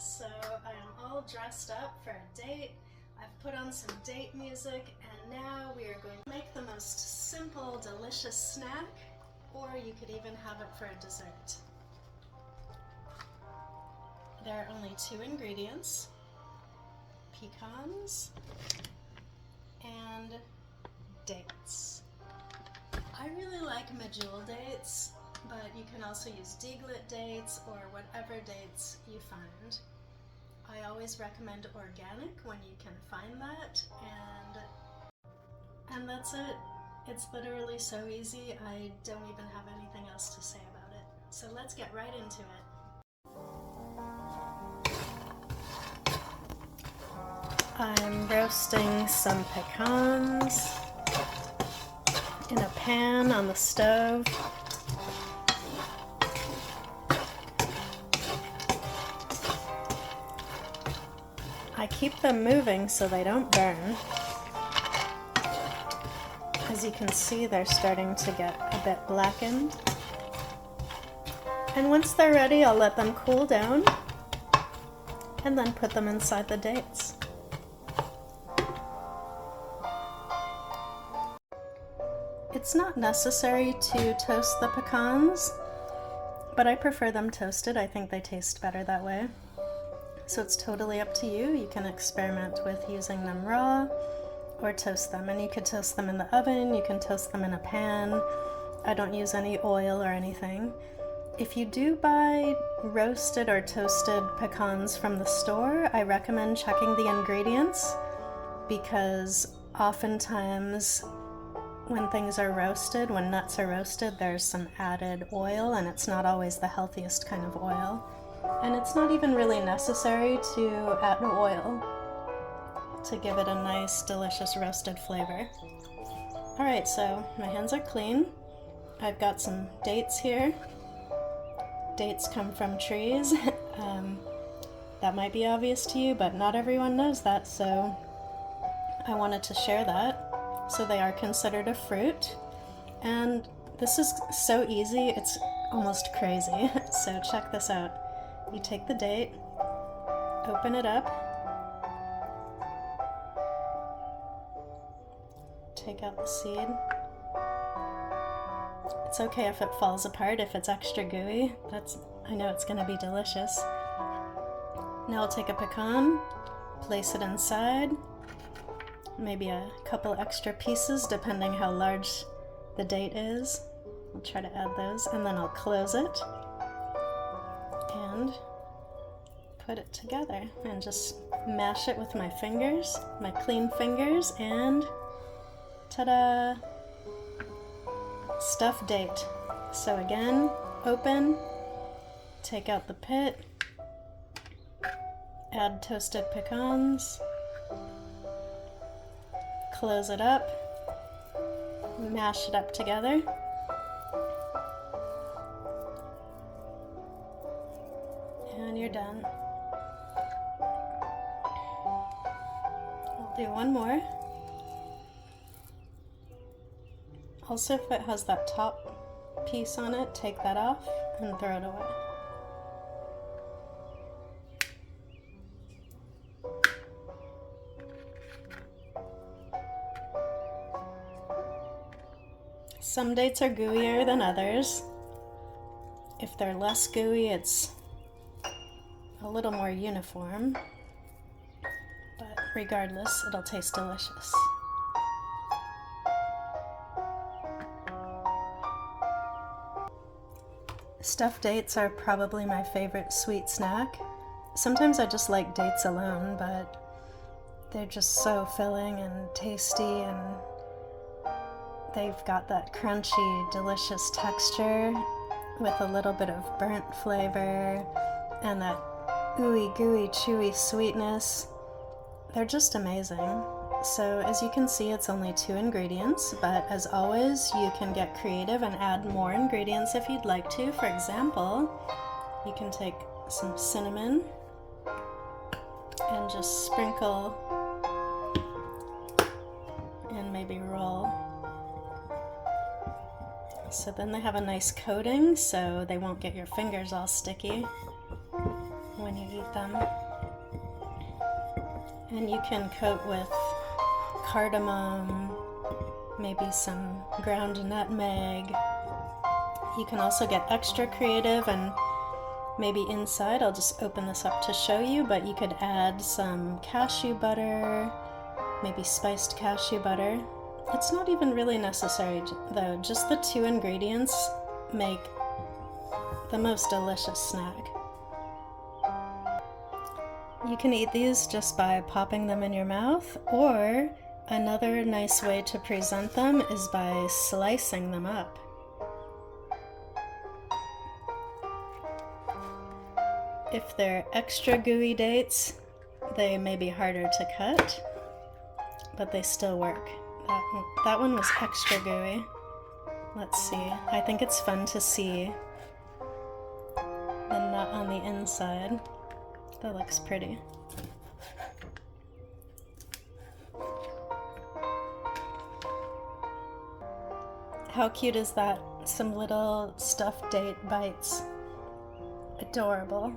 So I am all dressed up for a date. I've put on some date music, and now we are going to make the most simple, delicious snack, or you could even have it for a dessert. There are only 2 ingredients: pecans and dates. I really like medjool dates, but you can also use deaglet dates or whatever dates you find. I always recommend organic when you can find that, and that's it. It's literally so easy, I don't even have anything else to say about it. So let's get right into it. I'm roasting some pecans in a pan on the stove. I keep them moving so they don't burn. As you can see, they're starting to get a bit blackened. And once they're ready, I'll let them cool down and then put them inside the dates. It's not necessary to toast the pecans, but I prefer them toasted. I think they taste better that way. So it's totally up to you. You can experiment with using them raw or toast them. And you could toast them in the oven, you can toast them in a pan. I don't use any oil or anything. If you do buy roasted or toasted pecans from the store, I recommend checking the ingredients, because oftentimes when things are roasted, when nuts are roasted, there's some added oil, and it's not always the healthiest kind of oil. And it's not even really necessary to add oil to give it a nice, delicious roasted flavor. Alright, so my hands are clean. I've got some dates here. Dates come from trees. That might be obvious to you, but not everyone knows that, so I wanted to share that. So they are considered a fruit, and this is so easy, it's almost crazy. So check this out. You take the date, open it up, take out the seed. It's okay if it falls apart, if it's extra gooey. I know it's gonna be delicious. Now I'll take a pecan, place it inside, maybe a couple extra pieces depending how large the date is. I'll try to add those, and then I'll close it and put it together and just mash it with my fingers, my clean fingers, and ta-da! Stuffed date. So again, open, take out the pit, add toasted pecans, close it up, mash it up together, and you're done. I'll do one more. Also, if it has that top piece on it, take that off and throw it away. Some dates are gooier than others. If they're less gooey, it's a little more uniform, but regardless, it'll taste delicious. Stuffed dates are probably my favorite sweet snack. Sometimes I just like dates alone, but they're just so filling and tasty, and they've got that crunchy, delicious texture with a little bit of burnt flavor and that ooey gooey chewy sweetness. They're just amazing. So as you can see, it's only 2 ingredients, but as always, you can get creative and add more ingredients if you'd like to. For example, you can take some cinnamon and just sprinkle and maybe roll. So then they have a nice coating, so they won't get your fingers all sticky when when you eat them. And you can coat with cardamom, maybe some ground nutmeg. You can also get extra creative and maybe inside, I'll just open this up to show you, but you could add some cashew butter, maybe spiced cashew butter. It's not even really necessary though, just the 2 ingredients make the most delicious snack. You can eat these just by popping them in your mouth, or another nice way to present them is by slicing them up. If they're extra gooey dates, they may be harder to cut, but they still work. That one was extra gooey. Let's see. I think it's fun to see the nut on the inside. That looks pretty. How cute is that? Some little stuffed date bites. Adorable.